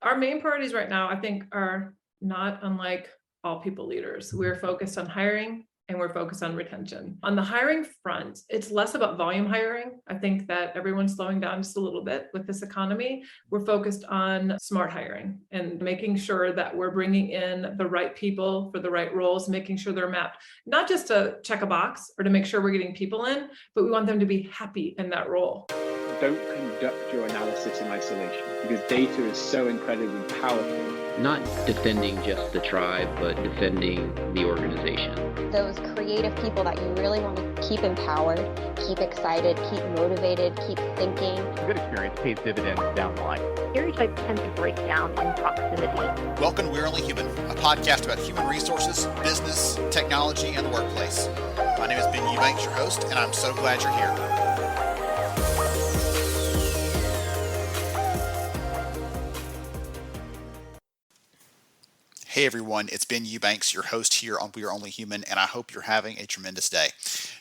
Our main priorities right now, I think, are not unlike all people leaders. We're focused on hiring and we're focused on retention. On the hiring front, it's less about volume hiring. I think that everyone's slowing down just a little bit with this economy. We're focused on smart hiring and making sure that we're bringing in the right people for the right roles, making sure they're mapped, not just to check a box or to make sure we're getting people in, but we want them to be happy in that role. Don't conduct your analysis in isolation because data is so incredibly powerful. Not defending just the tribe, but defending the organization. Those creative people that you really want to keep empowered, keep excited, keep motivated, keep thinking. A good experience pays dividends down the line. Stereotypes tend to break down in proximity. Welcome to We're Only Human, a podcast about human resources, business, technology, and the workplace. My name is Ben Eubanks, your host, and I'm so glad you're here. Hey everyone, it's Ben Eubanks, your host here on We Are Only Human, and I hope you're having a tremendous day.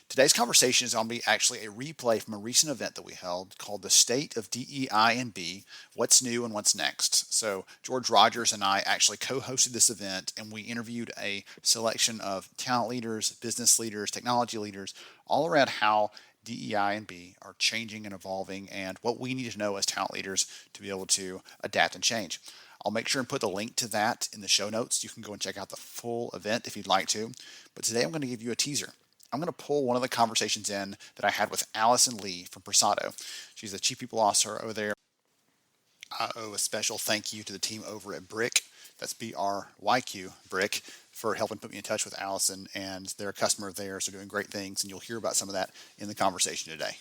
Today's conversation is going to be actually a replay from a recent event that we held called The State of DEI and B, What's New and What's Next. So George Rogers and I actually co-hosted this event, and we interviewed a selection of talent leaders, business leaders, technology leaders, all around how DEI and B are changing and evolving and what we need to know as talent leaders to be able to adapt and change. I'll make sure and put the link to that in the show notes. You can go and check out the full event if you'd like to. But today I'm going to give you a teaser. I'm going to pull one of the conversations in that I had with Allison Lee from Persado. She's the Chief People Officer over there. I owe a special thank you to the team over at Bryq. That's B-R-Y-Q, Bryq, for helping put me in touch with Allison, and they're a customer of theirs. They're doing great things, and you'll hear about some of that in the conversation today.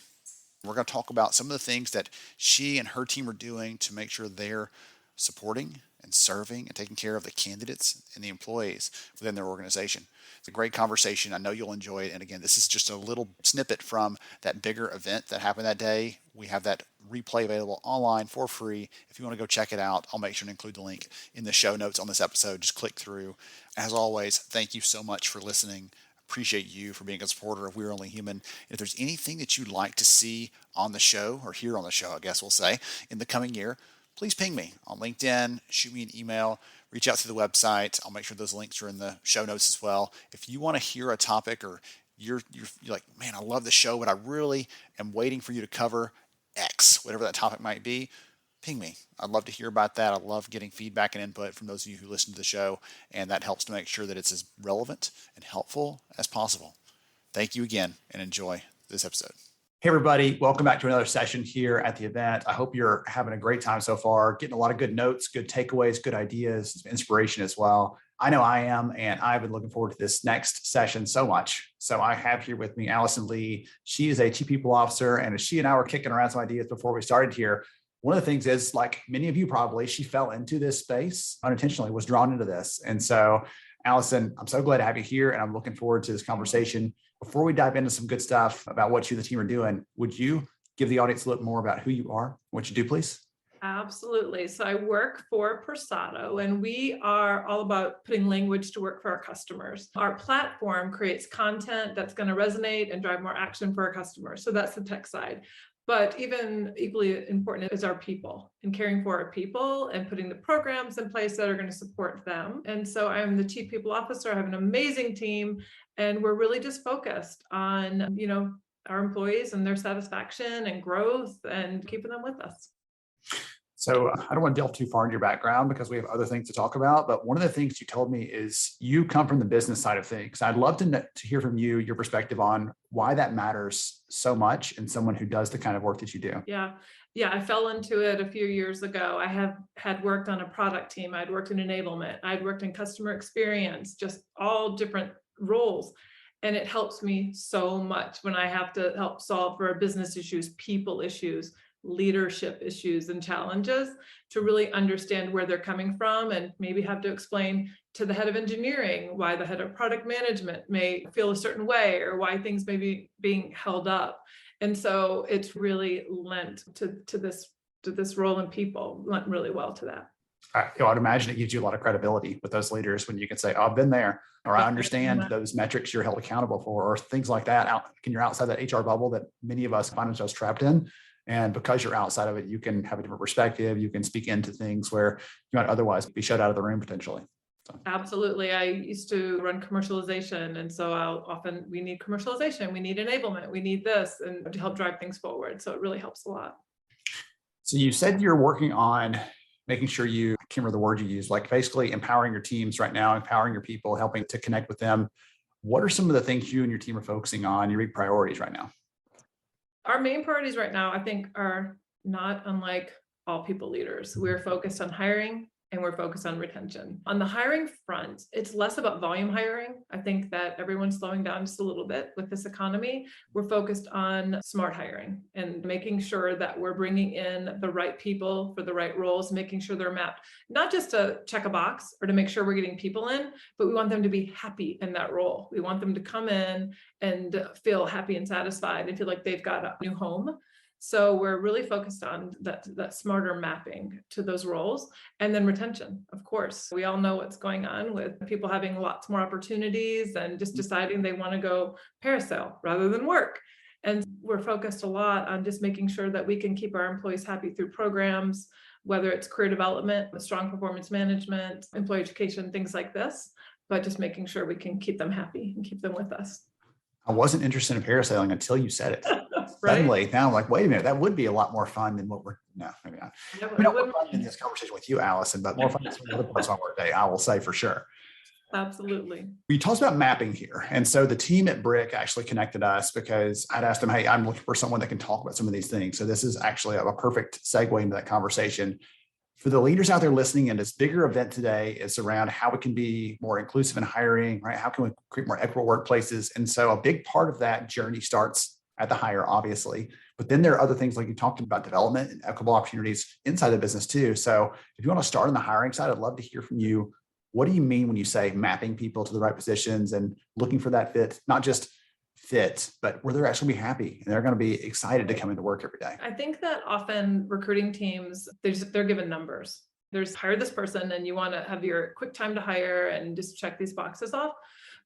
We're going to talk about some of the things that she and her team are doing to make sure they're supporting and serving and taking care of the candidates and the employees within their organization. It's a great conversation. I know you'll enjoy it. And again, this is just a little snippet from that bigger event that happened that day. We have that replay available online for free. If you want to go check it out, I'll make sure to include the link in the show notes on this episode. Just click through. As always, thank you so much for listening. Appreciate you for being a supporter of We're Only Human. And if there's anything that you'd like to see on the show, or hear on the show, I guess we'll say, in the coming year, please ping me on LinkedIn, shoot me an email, reach out through the website. I'll make sure those links are in the show notes as well. If you want to hear a topic or you're like, man, I love the show, but I really am waiting for you to cover X, whatever that topic might be, ping me. I'd love to hear about that. I love getting feedback and input from those of you who listen to the show, and that helps to make sure that it's as relevant and helpful as possible. Thank you again, and enjoy this episode. Hey, everybody. Welcome back to another session here at the event. I hope you're having a great time so far, getting a lot of good notes, good takeaways, good ideas, inspiration as well. I know I am, and I've been looking forward to this next session so much. So I have here with me Allison Lee. She is a Chief People Officer, and as she and I were kicking around some ideas before we started here, one of the things is, like many of you probably, she fell into this space unintentionally, was drawn into this. And so, Allison, I'm so glad to have you here, and I'm looking forward to this conversation. Before we dive into some good stuff about what you and the team are doing, would you give the audience a little more about who you are, what you do, please? Absolutely. So I work for Persado, and we are all about putting language to work for our customers. Our platform creates content that's going to resonate and drive more action for our customers. So that's the tech side. But even equally important is our people and caring for our people and putting the programs in place that are going to support them. And so I'm the Chief People Officer. I have an amazing team, and we're really just focused on, our employees and their satisfaction and growth and keeping them with us. So I don't want to delve too far into your background because we have other things to talk about. But one of the things you told me is you come from the business side of things. I'd love to hear from you, your perspective on why that matters so much in someone who does the kind of work that you do. Yeah, I fell into it a few years ago. I had worked on a product team. I'd worked in enablement. I'd worked in customer experience, just all different roles. And it helps me so much when I have to help solve for business issues, people issues, leadership issues and challenges, to really understand where they're coming from, and maybe have to explain to the head of engineering why the head of product management may feel a certain way or why things may be being held up. And so it's really lent to this role in people, lent really well to that. I'd imagine it gives you a lot of credibility with those leaders when you can say, oh, I've been there, or I understand those metrics you're held accountable for, or things like that. You're outside that HR bubble that many of us find ourselves trapped in. And because you're outside of it, you can have a different perspective. You can speak into things where you might otherwise be shut out of the room potentially. Absolutely. I used to run commercialization. And so we need commercialization, we need enablement, we need this, and to help drive things forward. So it really helps a lot. So you said you're working on making sure I can't remember the word you used, like basically empowering your teams right now, empowering your people, helping to connect with them. What are some of the things you and your team are focusing on, your big priorities right now? Our main priorities right now, I think, are not unlike all people leaders. We're focused on hiring and we're focused on retention. On the hiring front, it's less about volume hiring. I think that everyone's slowing down just a little bit with this economy. We're focused on smart hiring and making sure that we're bringing in the right people for the right roles, making sure they're mapped, not just to check a box or to make sure we're getting people in, but we want them to be happy in that role. We want them to come in and feel happy and satisfied and feel like they've got a new home. So we're really focused on that smarter mapping to those roles. And then retention, of course. We all know what's going on with people having lots more opportunities and just deciding they want to go parasail rather than work. And we're focused a lot on just making sure that we can keep our employees happy through programs, whether it's career development, strong performance management, employee education, things like this, but just making sure we can keep them happy and keep them with us. I wasn't interested in parasailing until you said it. Right? Suddenly, now I'm like, wait a minute, that would be a lot more fun than what maybe not. More fun in this conversation with you, Allison, but more fun than some other parts of our workday, I will say for sure. Absolutely. We talked about mapping here. And so the team at Bryq actually connected us because I'd asked them, hey, I'm looking for someone that can talk about some of these things. So this is actually a perfect segue into that conversation. For the leaders out there listening in, this bigger event today is around how we can be more inclusive in hiring, right? How can we create more equitable workplaces? And so a big part of that journey starts at the hire, obviously, but then there are other things like you talked about development and equitable opportunities inside the business too. So if you want to start on the hiring side, I'd love to hear from you. What do you mean when you say mapping people to the right positions and looking for that fit, not just fit, but where they're actually be happy and they're going to be excited to come into work every day? I think that often recruiting teams, they're given numbers. There's hire this person and you want to have your quick time to hire and just check these boxes off.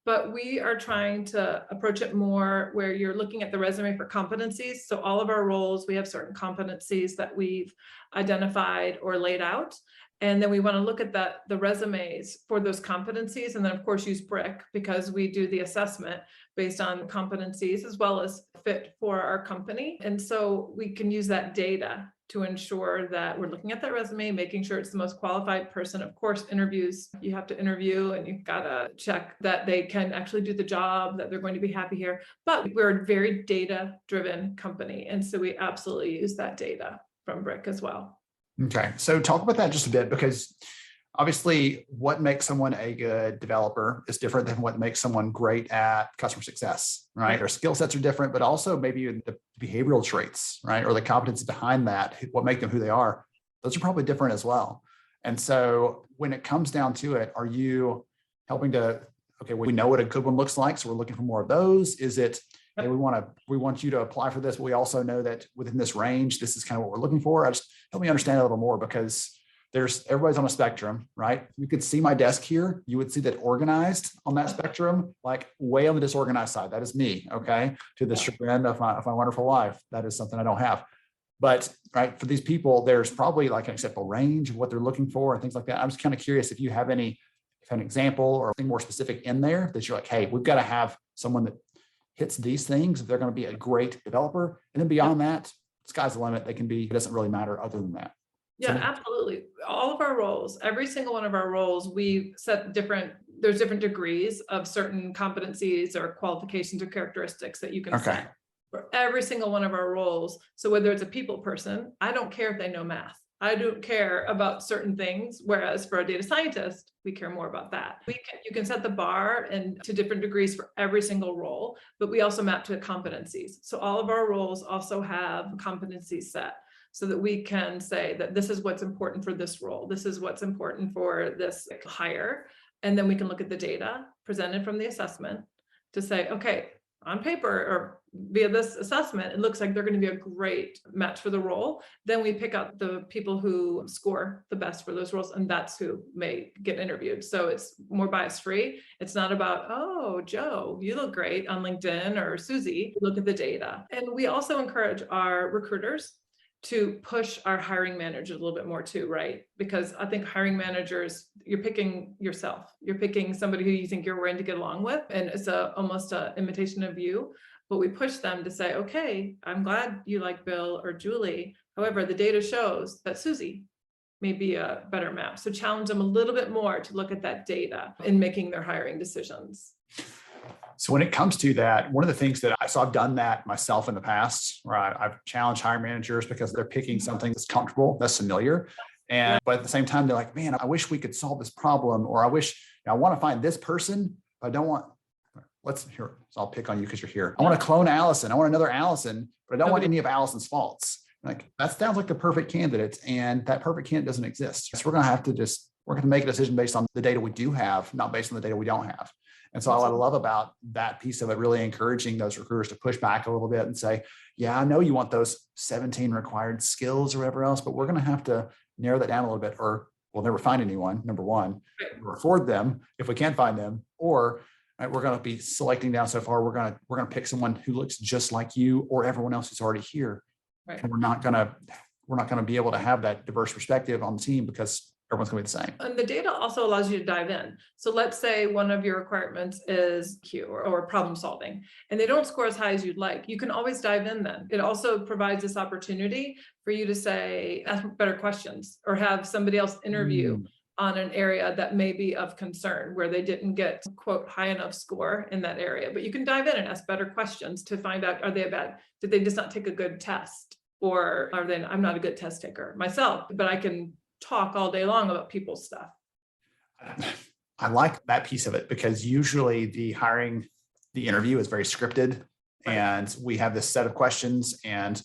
But we are trying to approach it more where you're looking at the resume for competencies. So all of our roles, we have certain competencies that we've identified or laid out. And then we want to look at the resumes for those competencies. And then of course use Bryq because we do the assessment based on competencies as well as fit for our company. And so we can use that data to ensure that we're looking at that resume, making sure it's the most qualified person. Of course, interviews, you have to interview and you've got to check that they can actually do the job, that they're going to be happy here. But we're a very data-driven company. And so we absolutely use that data from Bryq as well. Okay. So talk about that just a bit, because obviously what makes someone a good developer is different than what makes someone great at customer success, right? Their skill sets are different, but also maybe the behavioral traits, right? Or the competency behind that, what make them who they are, those are probably different as well. And so when it comes down to it, are you helping to, okay, we know what a good one looks like, so we're looking for more of those? Is it, hey, we want you to apply for this, but we also know that within this range, this is kind of what we're looking for? Help me understand a little more, because everybody's on a spectrum, right? You could see my desk here. You would see that organized on that spectrum, like way on the disorganized side. That is me, okay? To the chagrin of my wonderful wife. That is something I don't have. But right, for these people, there's probably like an acceptable range of what they're looking for and things like that. I'm just kind of curious if you have an example or something more specific in there that you're like, hey, we've got to have someone that hits these things if they're going to be a great developer. And then beyond that, sky's the limit. They can be, it doesn't really matter other than that. Yeah, absolutely. All of our roles, every single one of our roles, we set there's different degrees of certain competencies or qualifications or characteristics that you can set for every single one of our roles. So whether it's a people person, I don't care if they know math. I don't care about certain things. Whereas for a data scientist, we care more about that. You can set the bar and to different degrees for every single role, but we also map to competencies. So all of our roles also have competencies set, so that we can say that this is what's important for this role. This is what's important for this hire. And then we can look at the data presented from the assessment to say, okay, on paper or via this assessment, it looks like they're going to be a great match for the role. Then we pick out the people who score the best for those roles, and that's who may get interviewed. So it's more bias free. It's not about, oh, Joe, you look great on LinkedIn, or Susie. Look at the data. And we also encourage our recruiters to push our hiring managers a little bit more too, right? Because I think hiring managers, you're picking yourself. You're picking somebody who you think you're going to get along with, and it's almost an imitation of you. But we push them to say, okay, I'm glad you like Bill or Julie. However, the data shows that Susie may be a better match. So challenge them a little bit more to look at that data in making their hiring decisions. So when it comes to that, one of the things that I've done that myself in the past, where I've challenged hiring managers because they're picking something that's comfortable, that's familiar. But at the same time, they're like, man, I wish we could solve this problem, or I want to find this person, but I don't want, so I'll pick on you because you're here. I want to clone Allison. I want another Allison, but I don't want any of Allison's faults. Like, that sounds like the perfect candidate, and that perfect candidate doesn't exist. So we're going to make a decision based on the data we do have, not based on the data we don't have. And so what I love about that piece of it, really encouraging those recruiters to push back a little bit and say, yeah, I know you want those 17 required skills or whatever else, but we're going to have to narrow that down a little bit, or we'll never find anyone, number one, or afford them if we can't find them, or we're going to be selecting down so far. We're going to pick someone who looks just like you or everyone else who's already here. Right. And we're not going to be able to have that diverse perspective on the team because everyone's going to be the same. And the data also allows you to dive in. So let's say one of your requirements is Q or problem solving, and they don't score as high as you'd like. You can always dive in then. It also provides this opportunity for you to say, ask better questions, or have somebody else interview on an area that may be of concern where they didn't get, quote, high enough score in that area. But you can dive in and ask better questions to find out, did they just not take a good test? Or I'm not a good test taker myself, but I can talk all day long about people's stuff. I like that piece of it because usually the interview is very scripted, and we have this set of questions. And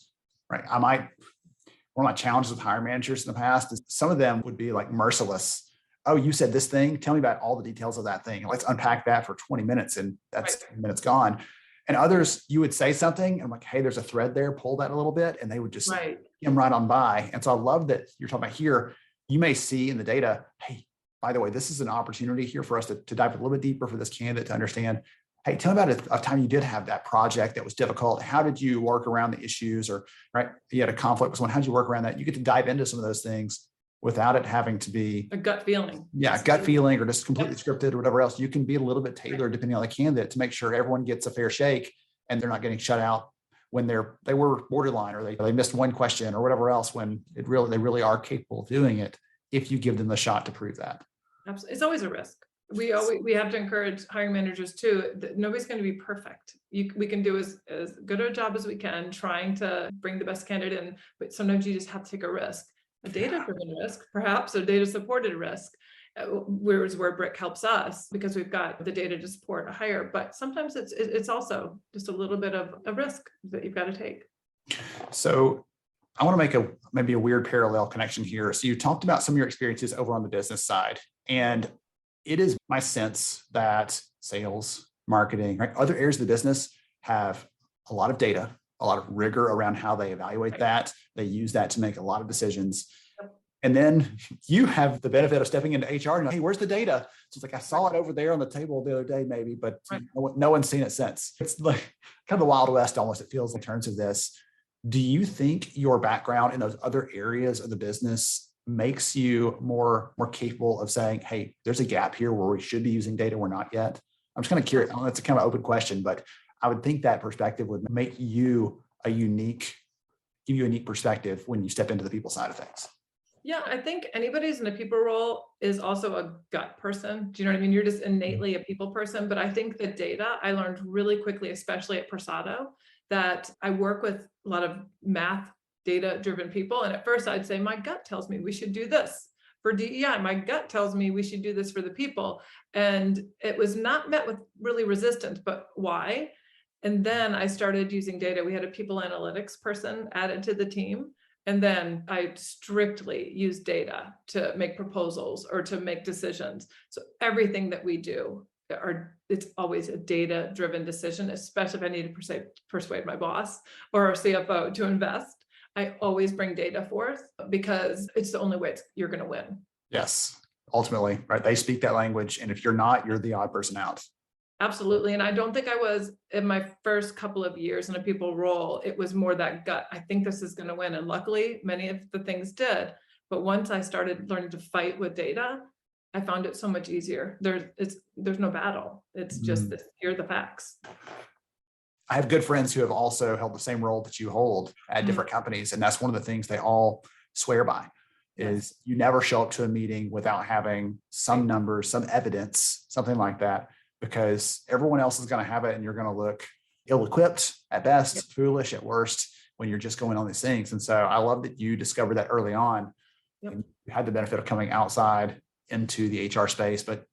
one of my challenges with hiring managers in the past is some of them would be like merciless. Oh, you said this thing. Tell me about all the details of that thing. Let's unpack that for 20 minutes, and that's 10 minutes gone. And others, you would say something, and I'm like, hey, there's a thread there. Pull that a little bit, and they would just skim right on by. And so I love that you're talking about here. You may see in the data, hey, by the way, this is an opportunity here for us to dive a little bit deeper for this candidate to understand, hey, tell me about a time you did have that project that was difficult. How did you work around the issues? Or you had a conflict with someone. How did you work around that? You get to dive into some of those things without it having to be a gut feeling. Yeah, gut feeling, or just completely scripted or whatever else. You can be a little bit tailored depending on the candidate to make sure everyone gets a fair shake and they're not getting shut out when they were borderline, or they missed one question or whatever else, when they really are capable of doing it if you give them the shot to prove that. Absolutely. It's always a risk. We have to encourage hiring managers too, that nobody's going to be perfect. We can do as good a job as we can trying to bring the best candidate in, but sometimes you just have to take a risk, a data-driven risk, perhaps a data-supported risk, where Bryq helps us because we've got the data to support a hire. But sometimes it's also just a little bit of a risk that you've got to take. So I want to make maybe a weird parallel connection here. So you talked about some of your experiences over on the business side, and it is my sense that sales, marketing, other areas of the business have a lot of data, a lot of rigor around how they evaluate that. They use that to make a lot of decisions. And then you have the benefit of stepping into HR and, hey, where's the data? So it's like, I saw it over there on the table the other day, maybe, but no one's seen it since. It's like kind of the Wild West almost, it feels, in terms of this. Do you think your background in those other areas of the business makes you more capable of saying, hey, there's a gap here where we should be using data, we're not yet? I'm just kind of curious. That's a kind of open question, but I would think that perspective would make you give you a unique perspective when you step into the people side of things. Yeah, I think anybody who's in a people role is also a gut person. Do you know what I mean? You're just innately a people person. But I think the data I learned really quickly, especially at Persado, that I work with a lot of math data-driven people. And at first I'd say, my gut tells me we should do this for DEI. My gut tells me we should do this for the people. And it was not met with really resistance, but why? And then I started using data. We had a people analytics person added to the team. And then I strictly use data to make proposals or to make decisions. So everything that we do, it's always a data-driven decision, especially if I need to persuade my boss or our CFO to invest. I always bring data forth because it's the only way you're going to win. Yes, ultimately, right? They speak that language. And if you're not, you're the odd person out. Absolutely. And I don't think I was in my first couple of years in a people role. It was more that gut. I think this is going to win. And luckily, many of the things did. But once I started learning to fight with data, I found it so much easier. There's no battle. It's just this, here are the facts. I have good friends who have also held the same role that you hold at different companies. And that's one of the things they all swear by is you never show up to a meeting without having some numbers, some evidence, something like that, because everyone else is going to have it and you're going to look ill-equipped at best, foolish at worst when you're just going on these things. And so I love that you discovered that early on. And you had the benefit of coming outside into the HR space, but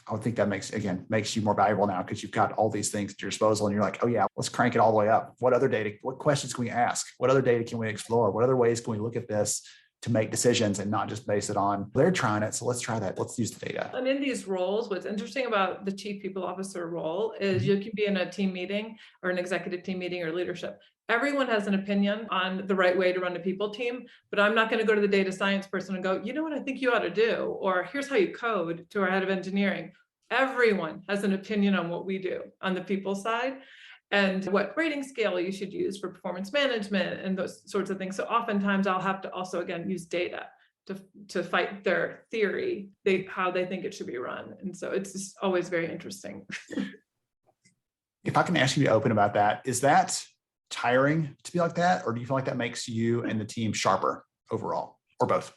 I would think that makes you more valuable now because you've got all these things at your disposal and you're like, oh yeah, let's crank it all the way up. What other data, what questions can we ask? What other data can we explore? What other ways can we look at this to make decisions and not just base it on they're trying it, so let's try that. Let's use the data. And in these roles, what's interesting about the chief people officer role is you can be in a team meeting or an executive team meeting or leadership. Everyone has an opinion on the right way to run a people team, but I'm not going to go to the data science person and go, you know what I think you ought to do, or here's how you code to our head of engineering. Everyone has an opinion on what we do on the people side and what rating scale you should use for performance management and those sorts of things. So oftentimes I'll have to also, again, use data to fight their theory, how they think it should be run. And so it's just always very interesting. If I can ask you to be open about that, is that tiring to be like that? Or do you feel like that makes you and the team sharper overall, or both?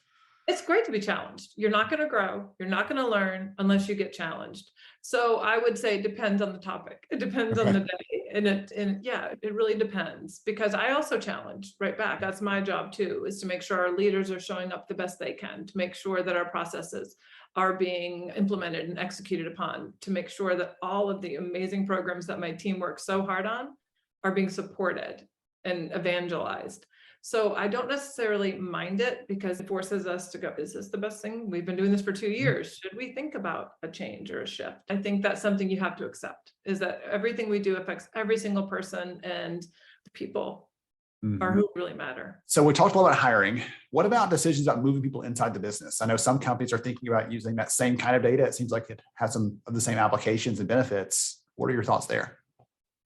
It's great to be challenged. You're not going to grow. You're not going to learn unless you get challenged. So I would say it depends on the topic. It depends on the day. And it really depends because I also challenge right back. That's my job too, is to make sure our leaders are showing up the best they can, to make sure that our processes are being implemented and executed upon, to make sure that all of the amazing programs that my team works so hard on are being supported and evangelized. So I don't necessarily mind it because it forces us to go, is this the best thing? We've been doing this for 2 years. Should we think about a change or a shift? I think that's something you have to accept, is that everything we do affects every single person, and the people are who really matter. So we talked a lot about hiring. What about decisions about moving people inside the business? I know some companies are thinking about using that same kind of data. It seems like it has some of the same applications and benefits. What are your thoughts there?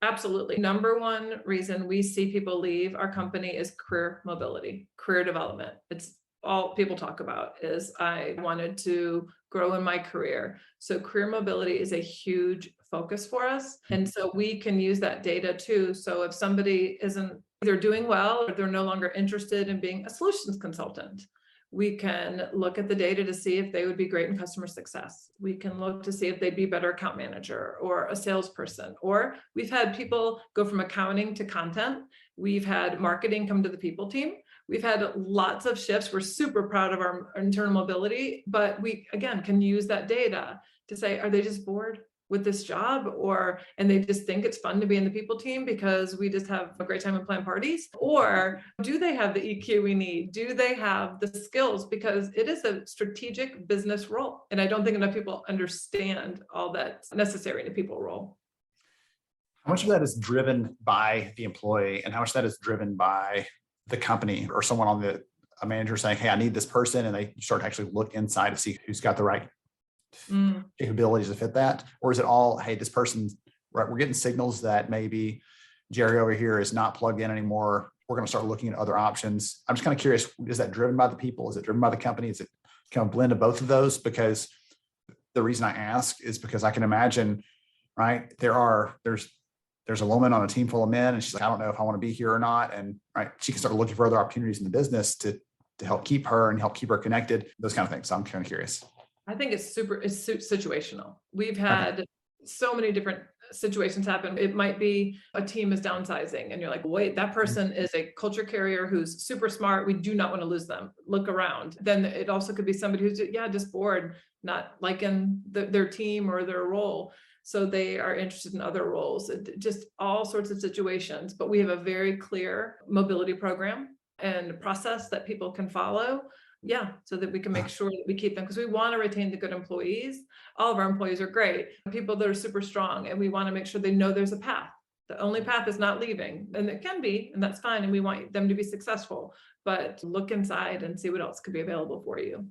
Absolutely. Number one reason we see people leave our company is career mobility, career development. It's all people talk about is I wanted to grow in my career. So career mobility is a huge focus for us. And so we can use that data too. So if somebody isn't either doing well or they're no longer interested in being a solutions consultant, we can look at the data to see if they would be great in customer success. We can look to see if they'd be a better account manager or a salesperson. Or we've had people go from accounting to content. We've had marketing come to the people team. We've had lots of shifts. We're super proud of our internal mobility, but we, again, can use that data to say, are they just bored with this job, and they just think it's fun to be in the people team because we just have a great time and plan parties? Or do they have the EQ we need? Do they have the skills? Because it is a strategic business role. And I don't think enough people understand all that's necessary in a people role. How much of that is driven by the employee and how much of that is driven by the company or someone on a manager saying, hey, I need this person, and they start to actually look inside to see who's got the right capabilities to fit that? Or is it all, hey, this person, right, we're getting signals that maybe Jerry over here is not plugged in anymore. We're going to start looking at other options. I'm just kind of curious, is that driven by the people? Is it driven by the company? Is it kind of blend of both of those? Because the reason I ask is because I can imagine, right, there's a woman on a team full of men and she's like, I don't know if I want to be here or not. And right, she can start looking for other opportunities in the business to help keep her and help keep her connected, those kind of things. So I'm kind of curious. I think it's situational. We've had so many different situations happen. It might be a team is downsizing and you're like, wait, that person is a culture carrier who's super smart. We do not want to lose them. Look around. Then it also could be somebody who's just bored, not liking their team or their role. So they are interested in other roles, just all sorts of situations. But we have a very clear mobility program and process that people can follow. So that we can make sure that we keep them, because we want to retain the good employees. All of our employees are great, people that are super strong, and we want to make sure they know there's a path. The only path is not leaving, and it can be, and that's fine. And we want them to be successful, but look inside and see what else could be available for you.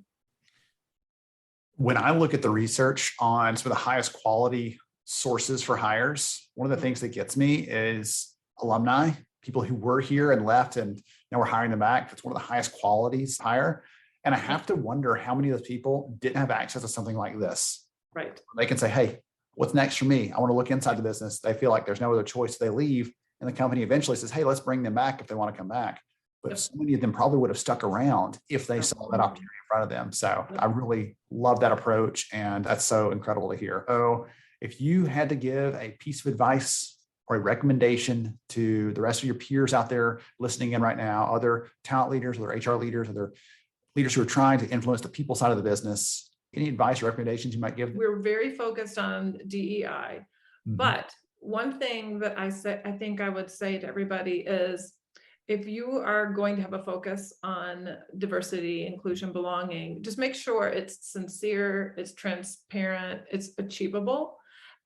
When I look at the research on some of the highest quality sources for hires. One of the things that gets me is alumni, people who were here and left, and now we're hiring them back. It's one of the highest qualities to hire. And I have to wonder how many of those people didn't have access to something like this. Right. They can say, hey, what's next for me? I want to look inside the business. They feel like there's no other choice. They leave, and the company eventually says, hey, let's bring them back if they want to come back. But so many of them probably would have stuck around if they saw that opportunity in front of them. So I really love that approach, and that's so incredible to hear. So if you had to give a piece of advice or a recommendation to the rest of your peers out there listening in right now, other talent leaders, other HR leaders, other leaders who are trying to influence the people side of the business, any advice or recommendations you might give? We're very focused on DEI, but one thing that I think I would say to everybody is, if you are going to have a focus on diversity, inclusion, belonging, just make sure it's sincere, it's transparent, it's achievable.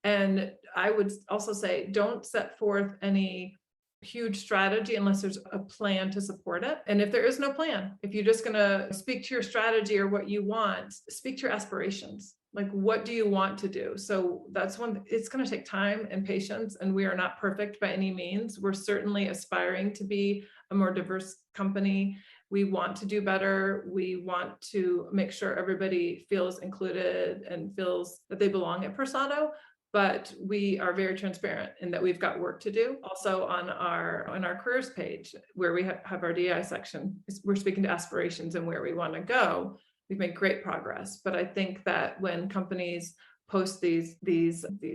And I would also say, don't set forth any huge strategy unless there's a plan to support it. And if there is no plan, if you're just going to speak to your strategy or what you want, speak to your aspirations. Like, what do you want to do? So that's one, it's going to take time and patience, and we are not perfect by any means. We're certainly aspiring to be a more diverse company. We want to do better. We want to make sure everybody feels included and feels that they belong at Persado. But we are very transparent in that we've got work to do. Also on our careers page, where we have our DI section, we're speaking to aspirations and where we want to go. We've made great progress. But I think that when companies post these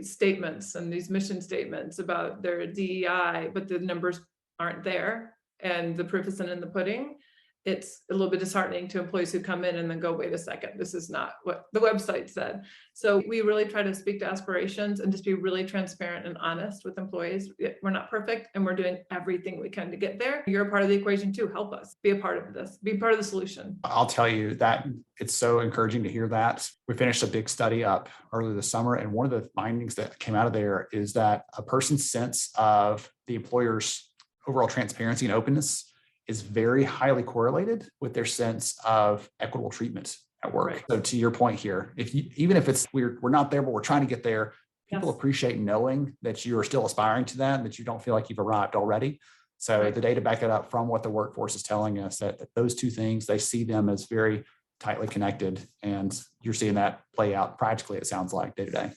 statements and these mission statements about their DEI, but the numbers aren't there and the proof isn't in the pudding, it's a little bit disheartening to employees who come in and then go, wait a second, this is not what the website said. So we really try to speak to aspirations and just be really transparent and honest with employees. We're not perfect, and we're doing everything we can to get there. You're a part of the equation too. Help us be a part of this, be part of the solution. I'll tell you that it's so encouraging to hear that. We finished a big study up earlier this summer, and one of the findings that came out of there is that a person's sense of the employer's overall transparency and openness is very highly correlated with their sense of equitable treatment at work. Right. So to your point here, even if it's we're not there, but we're trying to get there, people appreciate knowing that you are still aspiring to that, and that you don't feel like you've arrived already. So the data back it up from what the workforce is telling us, that those two things, they see them as very tightly connected, and you're seeing that play out practically, it sounds like, day to day.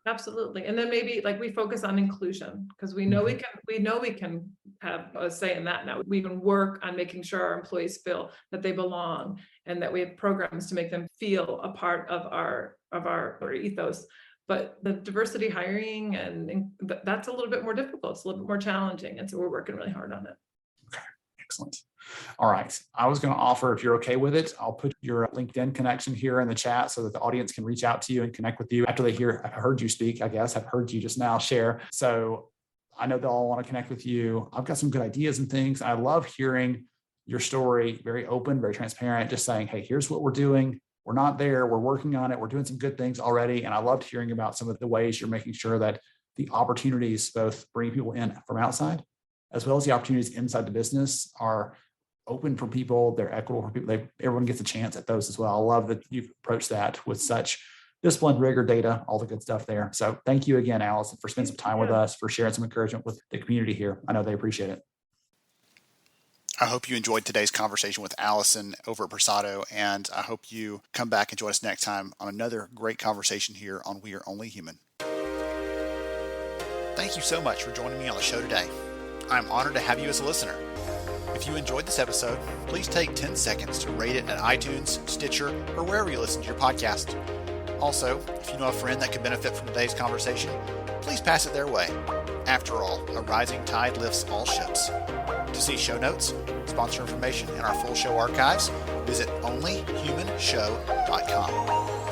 Absolutely. And then maybe like we focus on inclusion, because we know we can have a say in that now. We can work on making sure our employees feel that they belong, and that we have programs to make them feel a part of our ethos. But the diversity hiring, and that's a little bit more difficult. It's a little bit more challenging. And so we're working really hard on it. Okay, excellent. All right. I was going to offer, if you're okay with it, I'll put your LinkedIn connection here in the chat so that the audience can reach out to you and connect with you after they have heard you speak, I guess. I've heard you just now share. So I know they'll all want to connect with you. I've got some good ideas and things. I love hearing your story, very open, very transparent, just saying, hey, here's what we're doing. We're not there. We're working on it. We're doing some good things already. And I loved hearing about some of the ways you're making sure that the opportunities, both bringing people in from outside, as well as the opportunities inside the business, are open for people. They're equitable for people. Everyone gets a chance at those as well. I love that you've approached that with such discipline, rigor, data, all the good stuff there. So thank you again, Allison, for spending some time with us, for sharing some encouragement with the community here. I know they appreciate it. I hope you enjoyed today's conversation with Allison over at Persado, and I hope you come back and join us next time on another great conversation here on We Are Only Human. Thank you so much for joining me on the show today. I'm honored to have you as a listener. If you enjoyed this episode, please take 10 seconds to rate it at iTunes, Stitcher, or wherever you listen to your podcast. Also, if you know a friend that could benefit from today's conversation, please pass it their way. After all, a rising tide lifts all ships. To see show notes, sponsor information, and our full show archives, visit onlyhumanshow.com.